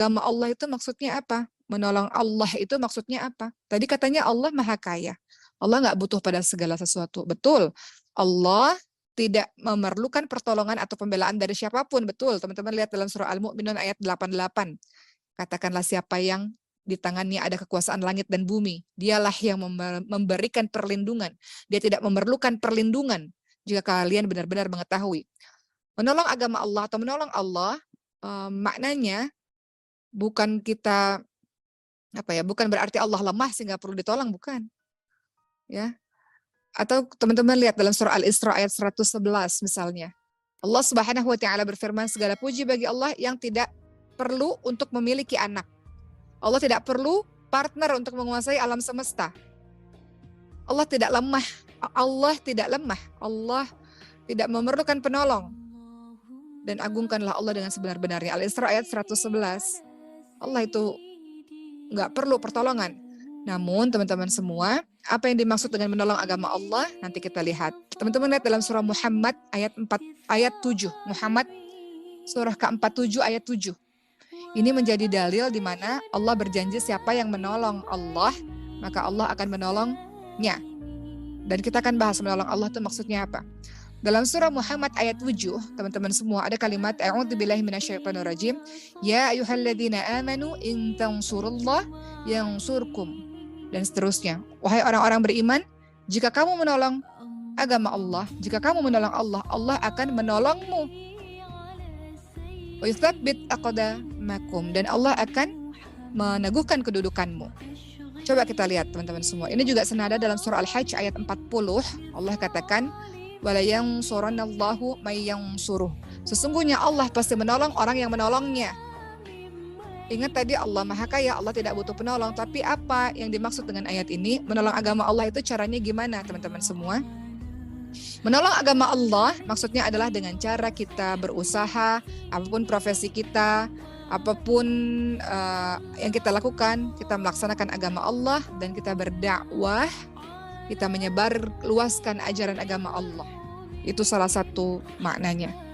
Agama Allah itu maksudnya apa? Menolong Allah itu maksudnya apa? Tadi katanya Allah Maha Kaya. Allah nggak butuh pada segala sesuatu. Betul. Allah tidak memerlukan pertolongan atau pembelaan dari siapapun. Betul. Teman-teman lihat dalam surah Al-Mu'minun ayat 88. Katakanlah siapa yang di tangannya ada kekuasaan langit dan bumi. Dialah yang memberikan perlindungan. Dia tidak memerlukan perlindungan jika kalian benar-benar mengetahui. Menolong agama Allah atau menolong Allah maknanya bukan kita bukan berarti Allah lemah sehingga perlu ditolong, bukan. Ya. Atau teman-teman lihat dalam surah Al-Isra ayat 111 misalnya. Allah Subhanahu wa taala berfirman, segala puji bagi Allah yang tidak perlu untuk memiliki anak. Allah tidak perlu partner untuk menguasai alam semesta. Allah tidak lemah. Allah tidak lemah. Allah tidak memerlukan penolong. Dan agungkanlah Allah dengan sebenar-benarnya. Al-Isra ayat 111. Allah itu nggak perlu pertolongan. Namun teman-teman semua, apa yang dimaksud dengan menolong agama Allah, nanti kita lihat. Teman-teman lihat dalam surah Muhammad ayat 7. Muhammad surah ke-47 ayat 7. Ini menjadi dalil di mana Allah berjanji siapa yang menolong Allah, maka Allah akan menolongnya. Dan kita akan bahas menolong Allah itu maksudnya apa. Dalam surah Muhammad ayat 7, teman-teman semua ada kalimat a'udzubillahi minasyaitonirrajim. Ya ayyuhalladzina amanu in tansurullah yansurkum. Dan seterusnya. Wahai orang-orang beriman, jika kamu menolong agama Allah, jika kamu menolong Allah, Allah akan menolongmu. Wa yutsabbit aqdamakum, dan Allah akan meneguhkan kedudukanmu. Coba kita lihat teman-teman semua. Ini juga senada dalam surah Al-Hajj ayat 40. Allah katakan, wala yansurannallahu may yansuruh. Sesungguhnya Allah pasti menolong orang yang menolongnya. Ingat tadi Allah Maha Kaya, Allah tidak butuh penolong. Tapi apa yang dimaksud dengan ayat ini? Menolong agama Allah itu caranya gimana teman-teman semua? Menolong agama Allah maksudnya adalah dengan cara kita berusaha, apapun profesi kita, apapun yang kita lakukan, kita melaksanakan agama Allah dan kita berdakwah, kita menyebar luaskan ajaran agama Allah. Itu salah satu maknanya.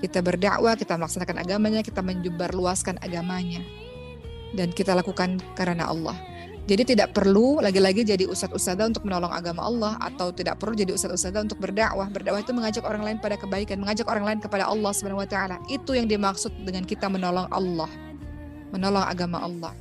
Kita berdakwah, kita melaksanakan agamanya, kita menyebar luaskan agamanya. Dan kita lakukan karena Allah. Jadi tidak perlu lagi-lagi jadi ustadz-ustadzah untuk menolong agama Allah, atau tidak perlu jadi ustadz-ustadzah untuk berdakwah. Berdakwah itu mengajak orang lain pada kebaikan, mengajak orang lain kepada Allah Subhanahu wa taala. Itu yang dimaksud dengan kita menolong Allah. Menolong agama Allah.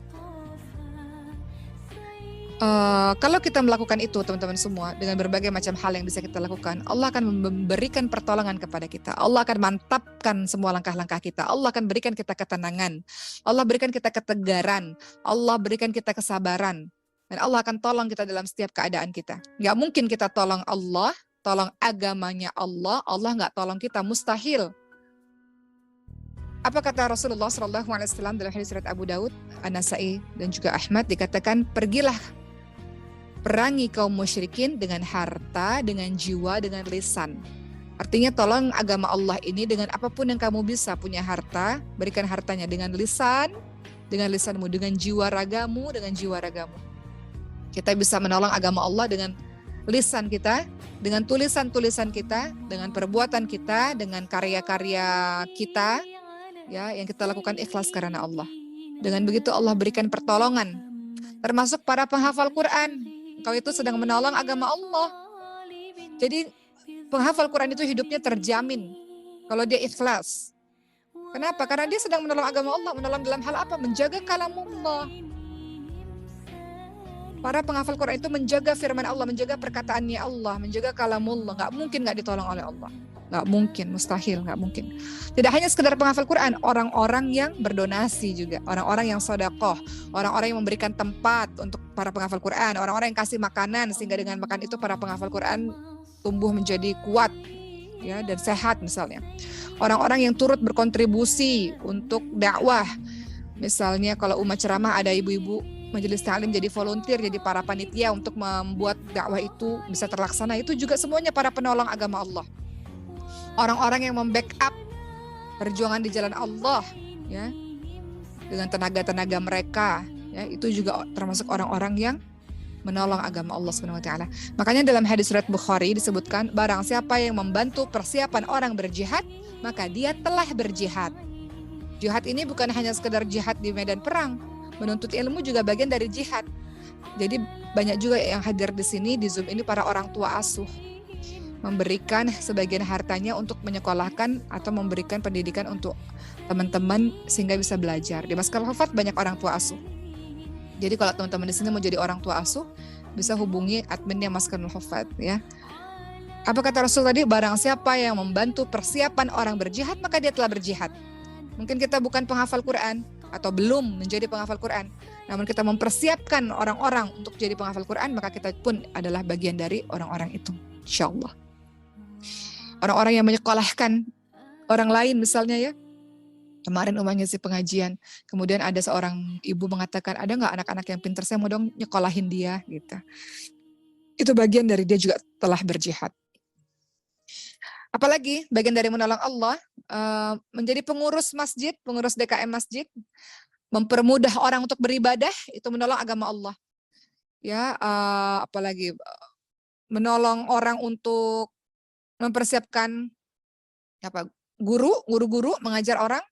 Kalau kita melakukan itu teman-teman semua dengan berbagai macam hal yang bisa kita lakukan, Allah akan memberikan pertolongan kepada kita. Allah akan mantapkan semua langkah-langkah kita. Allah akan berikan kita ketenangan. Allah berikan kita ketegaran. Allah berikan kita kesabaran. Dan Allah akan tolong kita dalam setiap keadaan kita. Gak mungkin kita tolong Allah, tolong agamanya Allah, Allah gak tolong kita, mustahil. Apa kata Rasulullah SAW dalam hadis riwayat Abu Daud, An-Nasa'i dan juga Ahmad, dikatakan, pergilah perangi kaum musyrikin dengan harta, dengan jiwa, dengan lisan. Artinya tolong agama Allah ini dengan apapun yang kamu bisa. Punya harta, berikan hartanya dengan lisanmu, dengan jiwa ragamu, dengan jiwa ragamu. Kita bisa menolong agama Allah dengan lisan kita, dengan tulisan-tulisan kita, dengan perbuatan kita, dengan karya-karya kita, ya, yang kita lakukan ikhlas karena Allah. Dengan begitu Allah berikan pertolongan. Termasuk para penghafal Quran. Engkau itu sedang menolong agama Allah. Jadi penghafal Quran itu hidupnya terjamin kalau dia ikhlas. Kenapa? Karena dia sedang menolong agama Allah. Menolong dalam hal apa? Menjaga kalamullah. Para penghafal Quran itu menjaga firman Allah, menjaga perkataannya Allah, menjaga kalamullah. Gak mungkin gak ditolong oleh Allah. Gak mungkin, mustahil, gak mungkin. Tidak hanya sekedar penghafal Quran, orang-orang yang berdonasi juga, orang-orang yang sedekah, orang-orang yang memberikan tempat untuk para penghafal Quran, orang-orang yang kasih makanan sehingga dengan makan itu para penghafal Quran tumbuh menjadi kuat, ya, dan sehat misalnya. Orang-orang yang turut berkontribusi untuk dakwah, misalnya kalau umat ceramah ada ibu-ibu majelis ta'lim jadi volunteer, jadi para panitia untuk membuat dakwah itu bisa terlaksana, itu juga semuanya para penolong agama Allah. Orang-orang yang membackup perjuangan di jalan Allah, ya, dengan tenaga-tenaga mereka, ya, itu juga termasuk orang-orang yang menolong agama Allah Subhanahu wa taala. Makanya dalam hadis riwayat Bukhari disebutkan, barang siapa yang membantu persiapan orang berjihad, maka dia telah berjihad. Jihad ini bukan hanya sekedar jihad di medan perang, menuntut ilmu juga bagian dari jihad. Jadi banyak juga yang hadir di sini di Zoom ini para orang tua asuh, memberikan sebagian hartanya untuk menyekolahkan atau memberikan pendidikan untuk teman-teman sehingga bisa belajar. Di Masjidil Hufat banyak orang tua asuh. Jadi kalau teman-teman di sini mau jadi orang tua asuh, bisa hubungi adminnya Masjidil Hufat ya. Apa kata Rasul tadi? Barang siapa yang membantu persiapan orang berjihad, maka dia telah berjihad. Mungkin kita bukan penghafal Quran atau belum menjadi penghafal Quran, namun kita mempersiapkan orang-orang untuk jadi penghafal Quran, maka kita pun adalah bagian dari orang-orang itu, insyaallah. Orang-orang yang menyekolahkan orang lain misalnya ya. Kemarin Uma ngisi pengajian, kemudian ada seorang ibu mengatakan, ada nggak anak-anak yang pintar, saya mau dong nyekolahin dia gitu. Itu bagian dari dia juga telah berjihad. Apalagi bagian dari menolong Allah, menjadi pengurus masjid, pengurus DKM masjid, mempermudah orang untuk beribadah, itu menolong agama Allah. Ya, apalagi menolong orang untuk mempersiapkan guru-guru mengajar orang,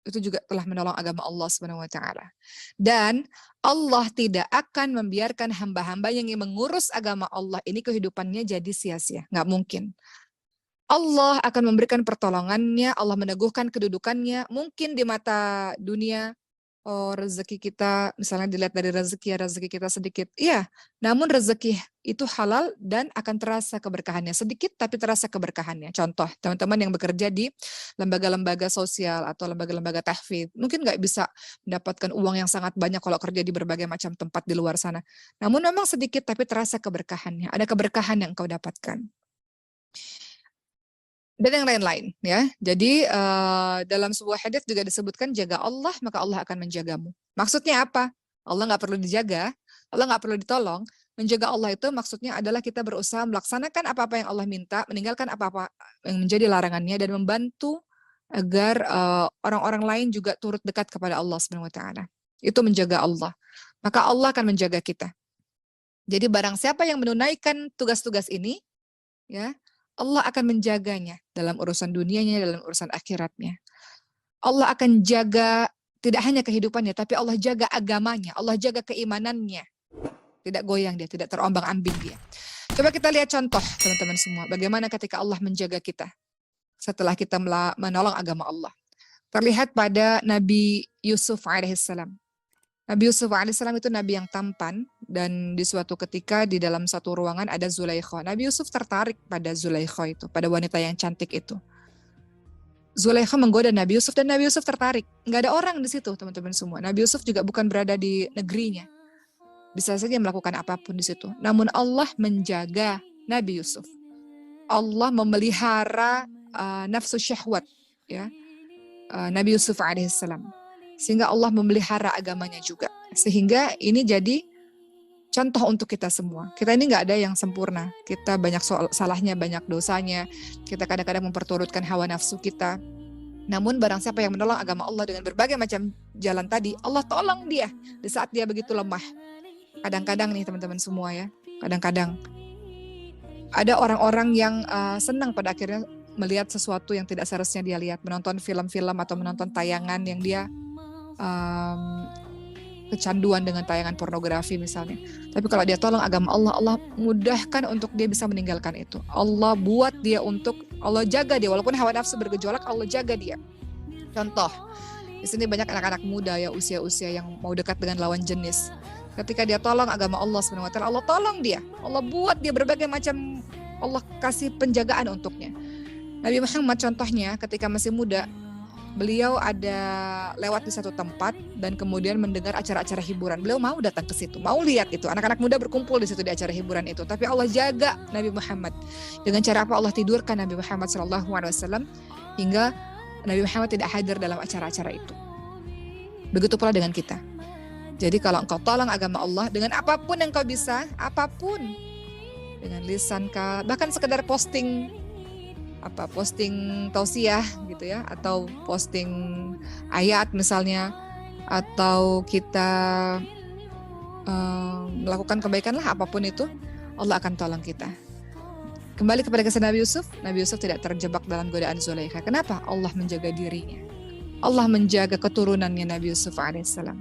itu juga telah menolong agama Allah Subhanahu wa taala. Dan Allah tidak akan membiarkan hamba-hamba yang ingin mengurus agama Allah ini kehidupannya jadi sia-sia, nggak mungkin. Allah akan memberikan pertolongannya, Allah meneguhkan kedudukannya, mungkin di mata dunia, rezeki kita, misalnya dilihat dari rezeki kita sedikit, iya, namun rezeki itu halal dan akan terasa keberkahannya, sedikit tapi terasa keberkahannya. Contoh, teman-teman yang bekerja di lembaga-lembaga sosial atau lembaga-lembaga tahfidz, mungkin nggak bisa mendapatkan uang yang sangat banyak kalau kerja di berbagai macam tempat di luar sana. Namun memang sedikit tapi terasa keberkahannya, ada keberkahan yang engkau dapatkan. Dan yang lain-lain ya. Jadi dalam sebuah hadits juga disebutkan jaga Allah maka Allah akan menjagamu. Maksudnya apa? Allah nggak perlu dijaga, Allah nggak perlu ditolong. Menjaga Allah itu maksudnya adalah kita berusaha melaksanakan apa-apa yang Allah minta, meninggalkan apa-apa yang menjadi larangannya dan membantu agar orang-orang lain juga turut dekat kepada Allah Subhanahu wa taala. Itu menjaga Allah. Maka Allah akan menjaga kita. Jadi barang siapa yang menunaikan tugas-tugas ini ya, Allah akan menjaganya dalam urusan dunianya, dalam urusan akhiratnya. Allah akan jaga tidak hanya kehidupannya, tapi Allah jaga agamanya, Allah jaga keimanannya. Tidak goyang dia, tidak terombang-ambing dia. Coba kita lihat contoh teman-teman semua, bagaimana ketika Allah menjaga kita setelah kita menolong agama Allah. Terlihat pada Nabi Yusuf alaihissalam. Nabi Yusuf alaihissalam itu nabi yang tampan, dan di suatu ketika di dalam satu ruangan ada Zulaikha. Nabi Yusuf tertarik pada Zulaikha itu, pada wanita yang cantik itu. Zulaikha menggoda Nabi Yusuf dan Nabi Yusuf tertarik. Nggak ada orang di situ teman-teman semua. Nabi Yusuf juga bukan berada di negerinya. Bisa saja melakukan apapun di situ. Namun Allah menjaga Nabi Yusuf. Allah memelihara nafsu syahwat ya, Nabi Yusuf alaihissalam. Sehingga Allah memelihara agamanya juga. Sehingga ini jadi contoh untuk kita semua. Kita ini nggak ada yang sempurna. Kita banyak salahnya, banyak dosanya. Kita kadang-kadang memperturutkan hawa nafsu kita. Namun barang siapa yang menolong agama Allah dengan berbagai macam jalan tadi, Allah tolong dia di saat dia begitu lemah. Kadang-kadang nih teman-teman semua ya, kadang-kadang ada orang-orang yang senang pada akhirnya melihat sesuatu yang tidak seharusnya dia lihat, menonton film-film atau menonton tayangan yang dia kecanduan dengan tayangan pornografi misalnya. Tapi kalau dia tolong agama Allah, Allah mudahkan untuk dia bisa meninggalkan itu. Allah buat dia Allah jaga dia, walaupun hawa nafsu bergejolak, Allah jaga dia. Contoh, di sini banyak anak-anak muda ya, usia-usia yang mau dekat dengan lawan jenis. Ketika dia tolong agama Allah SWT, Allah tolong dia. Allah buat dia berbagai macam, Allah kasih penjagaan untuknya. Nabi Muhammad contohnya ketika masih muda, beliau ada lewat di satu tempat dan kemudian mendengar acara-acara hiburan. Beliau mau datang ke situ, mau lihat itu. Anak-anak muda berkumpul di situ di acara hiburan itu. Tapi Allah jaga Nabi Muhammad. Dengan cara apa? Allah tidurkan Nabi Muhammad SAW hingga Nabi Muhammad tidak hadir dalam acara-acara itu. Begitu pula dengan kita. Jadi kalau engkau tolong agama Allah dengan apapun yang kau bisa, apapun, dengan lisan kau, bahkan sekedar posting tausiah gitu ya, atau posting ayat misalnya, atau kita melakukan kebaikan lah, apapun itu, Allah akan tolong kita. Kembali kepada kisah Nabi Yusuf tidak terjebak dalam godaan Zulaikha. Kenapa? Allah menjaga dirinya. Allah menjaga keturunannya Nabi Yusuf alaihissalam.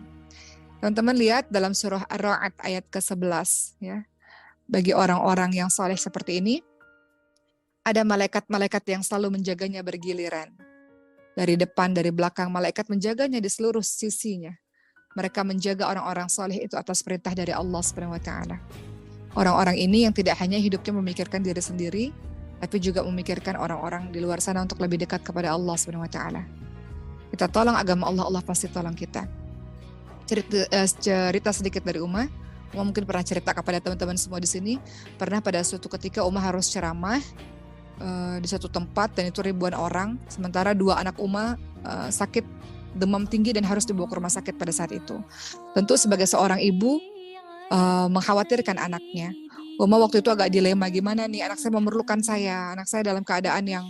Teman-teman lihat dalam surah Ar-Ra'd ayat ke-11 ya. Bagi orang-orang yang saleh seperti ini, ada malaikat-malaikat yang selalu menjaganya bergiliran. Dari depan, dari belakang, malaikat menjaganya di seluruh sisinya. Mereka menjaga orang-orang saleh itu atas perintah dari Allah Subhanahu wa taala. Orang-orang ini yang tidak hanya hidupnya memikirkan diri sendiri, tapi juga memikirkan orang-orang di luar sana untuk lebih dekat kepada Allah Subhanahu wa taala. Kita tolong agama Allah, Allah pasti tolong kita. Cerita sedikit dari Uma mungkin pernah cerita kepada teman-teman semua di sini. Pernah pada suatu ketika Uma harus ceramah di suatu tempat dan itu ribuan orang. Sementara 2 anak Uma sakit demam tinggi dan harus dibawa ke rumah sakit pada saat itu. Tentu sebagai seorang ibu mengkhawatirkan anaknya. Uma waktu itu agak dilema, gimana nih anak saya memerlukan saya, anak saya dalam keadaan yang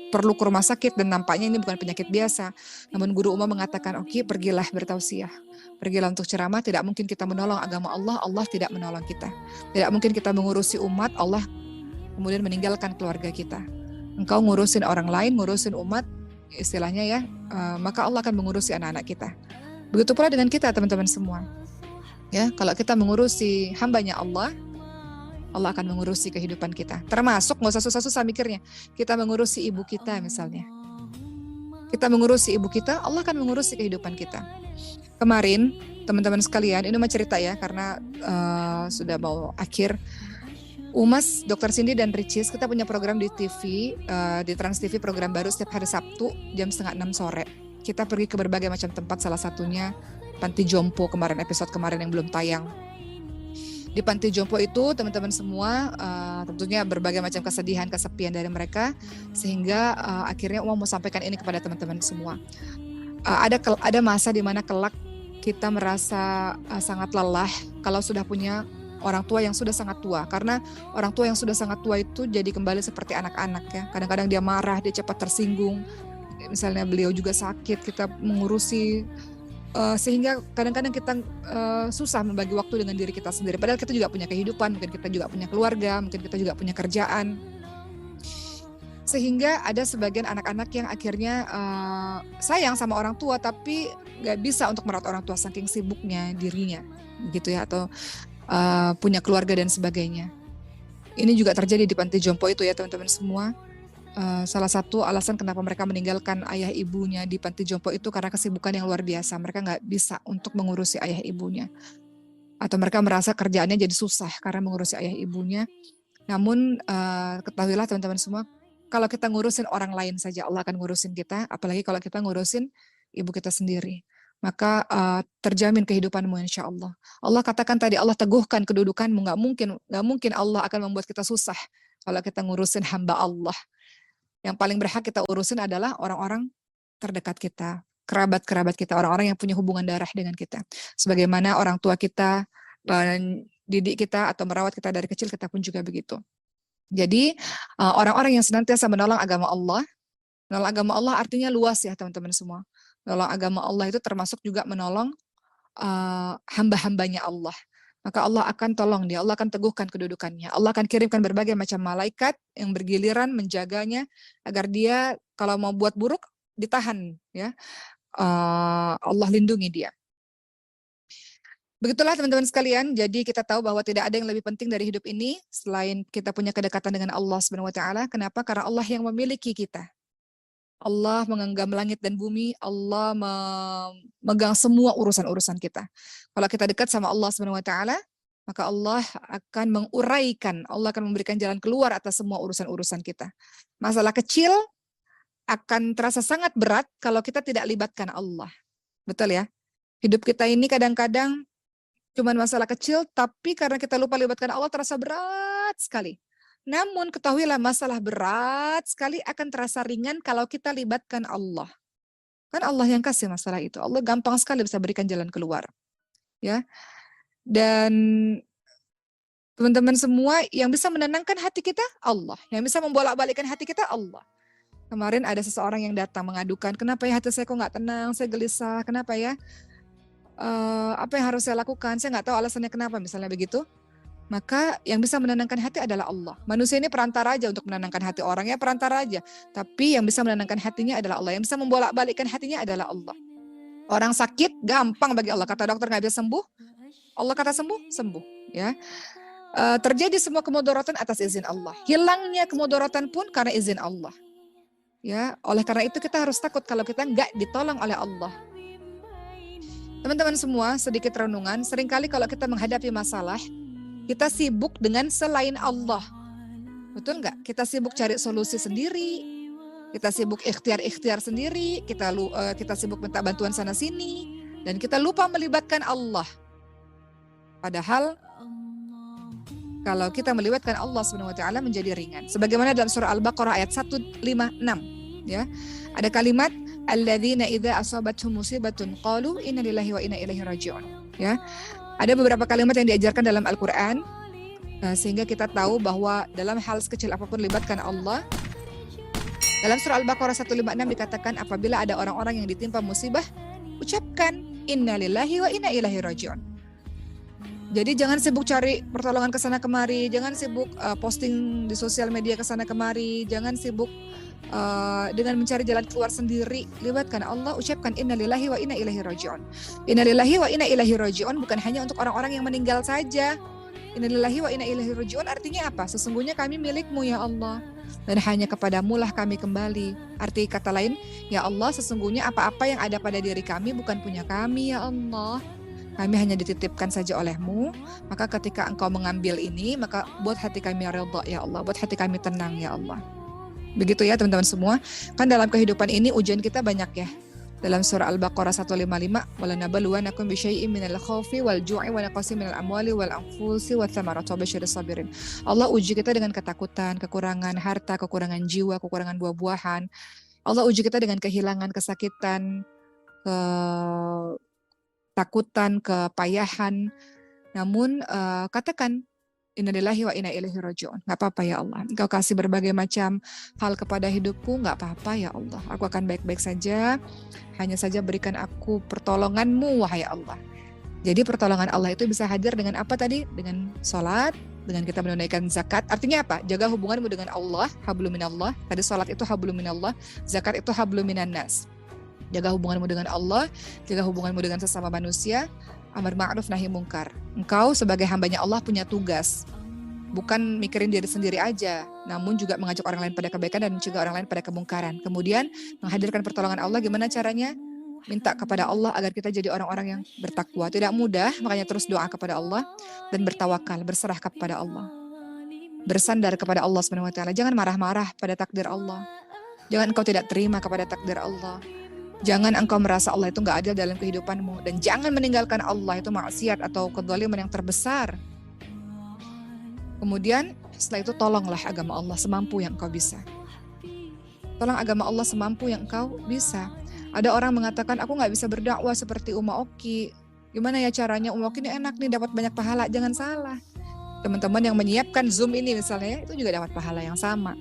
perlu ke rumah sakit dan nampaknya ini bukan penyakit biasa. Namun guru Uma mengatakan, oke, pergilah bertausiah. Pergilah untuk ceramah, tidak mungkin kita menolong agama Allah, Allah tidak menolong kita. Tidak mungkin kita mengurusi umat, Allah kemudian meninggalkan keluarga kita. Engkau ngurusin orang lain, ngurusin umat, istilahnya ya, maka Allah akan mengurusi anak-anak kita. Begitu pula dengan kita teman-teman semua. Ya, kalau kita mengurusi hambanya Allah, Allah akan mengurusi kehidupan kita. Termasuk nggak usah susah-susah mikirnya. Kita mengurusi ibu kita misalnya. Kita mengurusi ibu kita, Allah akan mengurusi kehidupan kita. Kemarin, teman-teman sekalian, ini mah cerita ya, karena sudah mau akhir. Umas, Dr. Cindy dan Ricis, kita punya program di TV, di Trans TV, program baru setiap hari Sabtu jam 5:30 sore. Kita pergi ke berbagai macam tempat, salah satunya Panti Jompo kemarin, episode kemarin yang belum tayang. Di Panti Jompo itu teman-teman semua tentunya berbagai macam kesedihan, kesepian dari mereka, sehingga akhirnya Uma mau sampaikan ini kepada teman-teman semua. Ada masa di mana kelak kita merasa sangat lelah kalau sudah punya orang tua yang sudah sangat tua, karena orang tua yang sudah sangat tua itu jadi kembali seperti anak-anak ya. Kadang-kadang dia marah, dia cepat tersinggung. Misalnya beliau juga sakit, kita mengurusi. Sehingga kadang-kadang kita susah membagi waktu dengan diri kita sendiri. Padahal kita juga punya kehidupan, mungkin kita juga punya keluarga, mungkin kita juga punya kerjaan. Sehingga ada sebagian anak-anak yang akhirnya sayang sama orang tua, tapi gak bisa untuk merawat orang tua saking sibuknya dirinya, gitu ya, atau punya keluarga dan sebagainya. Ini juga terjadi di Panti Jompo itu ya teman-teman semua. Salah satu alasan kenapa mereka meninggalkan ayah ibunya di Panti Jompo itu karena kesibukan yang luar biasa. Mereka nggak bisa untuk mengurusi ayah ibunya. Atau mereka merasa kerjaannya jadi susah karena mengurusi ayah ibunya. Namun ketahuilah teman-teman semua, kalau kita ngurusin orang lain saja, Allah akan ngurusin kita. Apalagi kalau kita ngurusin ibu kita sendiri. Maka terjamin kehidupanmu insya Allah. Allah katakan tadi, Allah teguhkan kedudukanmu. Nggak mungkin Allah akan membuat kita susah kalau kita ngurusin hamba Allah. Yang paling berhak kita urusin adalah orang-orang terdekat kita, kerabat-kerabat kita, orang-orang yang punya hubungan darah dengan kita. Sebagaimana orang tua kita didik kita atau merawat kita dari kecil, kita pun juga begitu. Jadi orang-orang yang senantiasa menolong agama Allah artinya luas ya teman-teman semua. Menolong agama Allah itu termasuk juga menolong hamba-hambanya Allah. Maka Allah akan tolong dia, Allah akan teguhkan kedudukannya. Allah akan kirimkan berbagai macam malaikat yang bergiliran menjaganya agar dia kalau mau buat buruk ditahan ya. Allah lindungi dia. Begitulah teman-teman sekalian, jadi kita tahu bahwa tidak ada yang lebih penting dari hidup ini selain kita punya kedekatan dengan Allah Subhanahu wa taala. Kenapa? Karena Allah yang memiliki kita. Allah mengenggam langit dan bumi, Allah memegang semua urusan-urusan kita. Kalau kita dekat sama Allah Subhanahu wa taala, maka Allah akan menguraikan, Allah akan memberikan jalan keluar atas semua urusan-urusan kita. Masalah kecil akan terasa sangat berat kalau kita tidak libatkan Allah. Betul ya? Hidup kita ini kadang-kadang cuma masalah kecil, tapi karena kita lupa libatkan Allah terasa berat sekali. Namun ketahuilah masalah berat sekali akan terasa ringan kalau kita libatkan Allah. Kan Allah yang kasih masalah itu. Allah gampang sekali bisa berikan jalan keluar. Ya. Dan teman-teman semua yang bisa menenangkan hati kita Allah. Yang bisa membolak-balikkan hati kita Allah. Kemarin ada seseorang yang datang mengadukan, kenapa ya hati saya kok nggak tenang, saya gelisah, kenapa ya? Apa yang harus saya lakukan? Saya nggak tahu alasannya kenapa, misalnya begitu. maka yang bisa menenangkan hati adalah Allah. Manusia ini perantara aja untuk menenangkan hati orangnya, perantara aja. Tapi yang bisa menenangkan hatinya adalah Allah. Yang bisa membolak-balikkan hatinya adalah Allah. Orang sakit gampang bagi Allah. Kata dokter nggak bisa sembuh, Allah kata sembuh, sembuh. Ya, terjadi semua kemudaratan atas izin Allah. Hilangnya kemudaratan pun karena izin Allah. Ya, oleh karena itu kita harus takut kalau kita nggak ditolong oleh Allah. Teman-teman semua, sedikit renungan. Seringkali kalau kita menghadapi masalah, kita sibuk dengan selain Allah. Betul nggak? Kita sibuk cari solusi sendiri, kita sibuk ikhtiar-ikhtiar sendiri, kita sibuk minta bantuan sana sini, dan kita lupa melibatkan Allah. Padahal kalau kita melibatkan Allah SWT menjadi ringan. Sebagaimana dalam surah Al-Baqarah ayat 156, ya. Ada kalimat alladzina idza asabatuhum musibatun qalu inna lillahi wa inna ilaihi raji'un. Ya. Ada beberapa kalimat yang diajarkan dalam Al-Qur'an sehingga kita tahu bahwa dalam hal sekecil apapun libatkan Allah. Dalam surah Al-Baqarah 156 dikatakan apabila ada orang-orang yang ditimpa musibah, ucapkan inna lillahi wa inna ilaihi raji'un. Jadi jangan sibuk cari pertolongan ke sana kemari, jangan sibuk posting di sosial media ke sana kemari, jangan sibuk dengan mencari jalan keluar sendiri. Libatkan Allah, ucapkan innalillahi wa inna ilaihi raji'un. Innalillahi wa inna ilaihi raji'un bukan hanya untuk orang-orang yang meninggal saja. Innalillahi wa inna ilaihi raji'un artinya apa? Sesungguhnya kami milikmu ya Allah, dan hanya kepadamu lah kami kembali. Arti kata lain, ya Allah sesungguhnya apa-apa yang ada pada diri kami bukan punya kami ya Allah. Kami hanya dititipkan saja olehmu, maka ketika engkau mengambil ini, maka buat hati kami redha ya Allah, buat hati kami tenang ya Allah. Begitu ya teman-teman semua. Kan dalam kehidupan ini ujian kita banyak ya. Dalam surah Al-Baqarah 155, walanabluwannakum bisyai'in minal khaufi wal ju'i wa naqsin minal amwali wal anfusi wath thamarati wabashshiris sabirin. Allah uji kita dengan ketakutan, kekurangan harta, kekurangan jiwa, kekurangan buah-buahan. Allah uji kita dengan kehilangan, kesakitan, ketakutan, kepayahan. Namun katakan innalillahi wa inna ilaihi raji'un. Gak apa-apa ya Allah. Engkau kasih berbagai macam hal kepada hidupku, gak apa-apa ya Allah. Aku akan baik-baik saja. Hanya saja berikan aku pertolonganmu wahai Allah. Jadi pertolongan Allah itu bisa hadir dengan apa tadi? Dengan sholat, dengan kita menunaikan zakat. Artinya apa? Jaga hubunganmu dengan Allah, hablum minallah. Tadi sholat itu hablum minallah, zakat itu hablum minan nas. Jaga hubunganmu dengan Allah, jaga hubunganmu dengan sesama manusia, amar ma'ruf nahi mungkar. Engkau sebagai hambanya Allah punya tugas, bukan mikirin diri sendiri aja, namun juga mengajak orang lain pada kebaikan dan mencegah orang lain pada kemungkaran. Kemudian menghadirkan pertolongan Allah, gimana caranya? Minta kepada Allah agar kita jadi orang-orang yang bertakwa. Tidak mudah, makanya terus doa kepada Allah dan bertawakal, berserah kepada Allah. Bersandar kepada Allah SWT. Jangan marah-marah pada takdir Allah. Jangan engkau tidak terima kepada takdir Allah. Jangan engkau merasa Allah itu gak adil dalam kehidupanmu. Dan jangan meninggalkan Allah itu maksiat atau kezaliman yang terbesar. Kemudian setelah itu tolonglah agama Allah semampu yang engkau bisa. Tolong agama Allah semampu yang engkau bisa. Ada orang mengatakan aku gak bisa berdakwah seperti Uma Oki. Gimana ya caranya? Uma Oki ini enak nih, dapat banyak pahala. Jangan salah. Teman-teman yang menyiapkan Zoom ini misalnya, itu juga dapat pahala yang sama.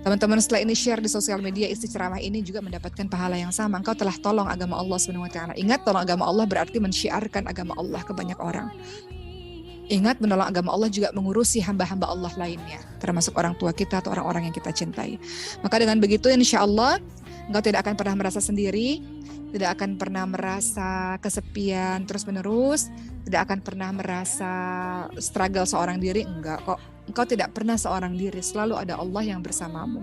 Teman-teman setelah ini share di sosial media isi ceramah ini juga mendapatkan pahala yang sama. Engkau telah tolong agama Allah SWT. Ingat, tolong agama Allah berarti mensyiarkan agama Allah ke banyak orang. Ingat, menolong agama Allah juga mengurusi hamba-hamba Allah lainnya, termasuk orang tua kita atau orang-orang yang kita cintai. Maka dengan begitu insya Allah engkau tidak akan pernah merasa sendiri, tidak akan pernah merasa kesepian terus-menerus, tidak akan pernah merasa struggle seorang diri. Enggak kok. Engkau tidak pernah seorang diri, selalu ada Allah yang bersamamu.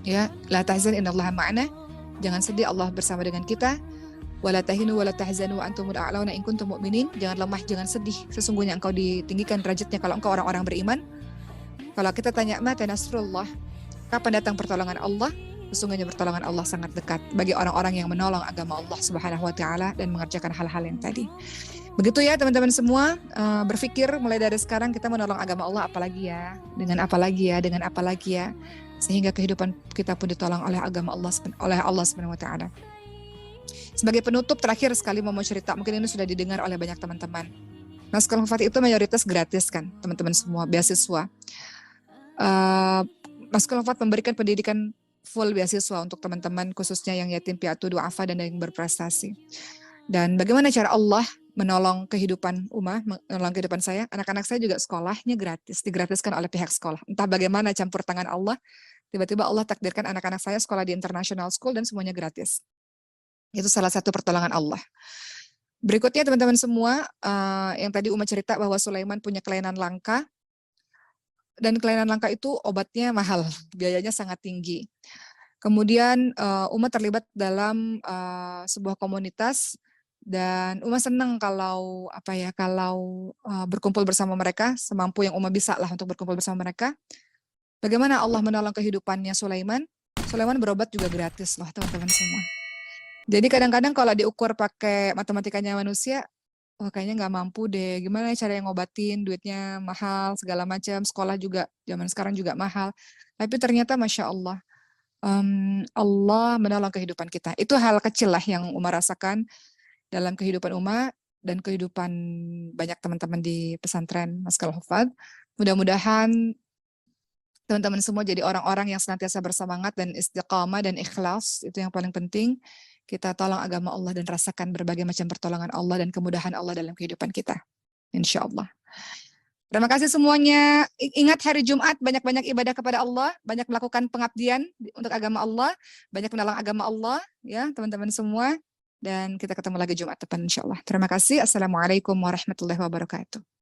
Ya, la tahzan innallaha ma'ana. Jangan sedih, Allah bersama dengan kita. Wala tahinu wala tahzanu wa antumul a'launa in kuntum mu'minin. Jangan lemah, jangan sedih. Sesungguhnya engkau ditinggikan derajatnya kalau engkau orang-orang beriman. Kalau kita tanya mata nasrullah, kapan datang pertolongan Allah? Sesungguhnya pertolongan Allah sangat dekat bagi orang-orang yang menolong agama Allah Subhanahu wa taala dan mengerjakan hal-hal yang tadi. Begitu ya teman-teman semua, berpikir mulai dari sekarang kita menolong agama Allah apalagi ya, dengan apalagi ya, dengan apalagi ya, sehingga kehidupan kita pun ditolong oleh agama Allah, oleh Allah Subhanahu wa taala. Sebagai penutup terakhir sekali mau cerita, mungkin ini sudah didengar oleh banyak teman-teman. Naskah Al-Fatih itu mayoritas gratis kan, teman-teman semua, beasiswa. Naskah Al-Fatih memberikan pendidikan full beasiswa untuk teman-teman khususnya yang yatim piatu, duafa dan yang berprestasi. Dan bagaimana cara Allah menolong kehidupan menolong kehidupan saya. Anak-anak saya juga sekolahnya gratis, digratiskan oleh pihak sekolah. Entah bagaimana campur tangan Allah, tiba-tiba Allah takdirkan anak-anak saya sekolah di international school dan semuanya gratis. Itu salah satu pertolongan Allah. Berikutnya teman-teman semua, yang tadi Uma cerita bahwa Sulaiman punya kelainan langka, dan kelainan langka itu obatnya mahal, biayanya sangat tinggi. Kemudian Uma terlibat dalam sebuah komunitas, dan Uma senang kalau berkumpul bersama mereka, semampu yang Uma bisa lah untuk berkumpul bersama mereka. Bagaimana Allah menolong kehidupannya Sulaiman? Sulaiman berobat juga gratis loh teman-teman semua. Jadi kadang-kadang kalau diukur pakai matematikanya manusia, kayaknya nggak mampu deh. Gimana cara yang ngobatin? Duitnya mahal, segala macam. Sekolah juga zaman sekarang juga mahal. Tapi ternyata Masya Allah, Allah menolong kehidupan kita. Itu hal kecil lah yang Uma rasakan dalam kehidupan Uma dan kehidupan banyak teman-teman di pesantren Maskal Hufad. Mudah-mudahan teman-teman semua jadi orang-orang yang senantiasa bersemangat dan istiqamah dan ikhlas. Itu yang paling penting. Kita tolong agama Allah dan rasakan berbagai macam pertolongan Allah dan kemudahan Allah dalam kehidupan kita. Insya Allah. Terima kasih semuanya. Ingat hari Jumat banyak-banyak ibadah kepada Allah, banyak melakukan pengabdian untuk agama Allah, banyak menolong agama Allah, ya teman-teman semua. Dan kita ketemu lagi Jumat depan insya Allah. Terima kasih. Assalamualaikum warahmatullahi wabarakatuh.